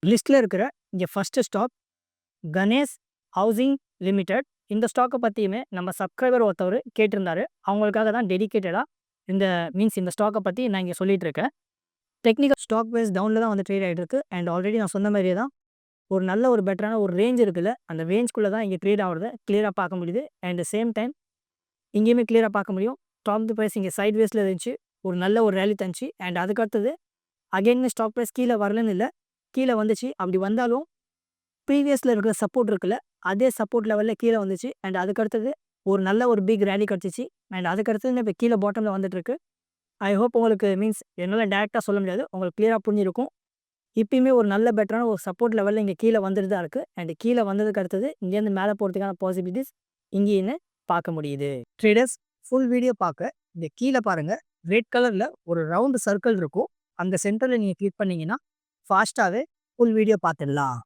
லிஸ்ட்டில் இருக்கிற இங்கே first stock Ganesh housing limited. இந்த ஸ்டாக்கை பற்றியுமே நம்ம சப்ஸ்கிரைபர் ஒருத்தவர் கேட்டிருந்தாரு. அவங்களுக்காக தான் டெடிக்கேட்டடாக இந்த ஸ்டாக்கை பற்றி நான் இங்கே சொல்லிட்டு இருக்கேன். டெக்னிக்கல் ஸ்டாக் வைஸ் டவுனில் தான் வந்து ட்ரேட் ஆகிட்டு இருக்கு. அண்ட் ஆல்ரெடி நான் சொன்ன மாதிரியே தான் ஒரு நல்ல ஒரு பெட்டரான ஒரு ரேஞ்ச் இருக்குல்ல, அந்த ரேஞ்ச்குள்ளே தான் இங்கே ட்ரேட் ஆகிறத கிளியராக பார்க்க முடியுது. அண்ட் சேம் டைம் இங்கேயுமே கிளியராக பார்க்க முடியும். டாப் ப்ரைஸ் இங்கே சைட் வேஸில் இருந்துச்சு, ஒரு நல்ல ஒரு ரேலி தந்துச்சு. அண்ட் அதுக்கடுத்தது அகைன் ஸ்டாக் ப்ரைஸ் கீழே வரலன்னு இல்லை, கீழே வந்துச்சு. அப்படி வந்தாலும் ப்ரீவியஸில் இருக்கிற சப்போர்ட் இருக்குல்ல, அதே சப்போர்ட் லெவலில் கீழே வந்துச்சு. அண்ட் அதுக்கடுத்தது ஒரு நல்ல ஒரு பிக் ரேலி கிடச்சிச்சு. அண்ட் அதுக்கடுத்தது இப்போ கீழே பாட்டமில் வந்துட்டுருக்கு. ஐ ஹோப் உங்களுக்கு என்னால் டேரெக்டாக சொல்ல முடியாது, உங்களுக்கு கிளியராக புரிஞ்சிருக்கும். இப்பயுமே ஒரு நல்ல பெட்டரான ஒரு சப்போர்ட் லெவலில் இங்கே கீழே வந்துட்டு தான் இருக்குது. அண்ட் கீழே வந்ததுக்கு அடுத்தது இங்கேருந்து மேலே போகிறதுக்கான பாசிபிலிட்டிஸ் இங்கேன்னு பார்க்க முடியுது. ட்ரேடர்ஸ், ஃபுல் வீடியோ பார்க்க இந்த கீழே பாருங்கள், ரெட் கலரில் ஒரு ரவுண்டு சர்க்கிள் இருக்கும். அந்த சென்டரில் நீங்கள் கிளிக் பண்ணிங்கன்னா ஃபாஸ்ட்டாகவே ஃபுல் வீடியோ பார்த்துடலாம்.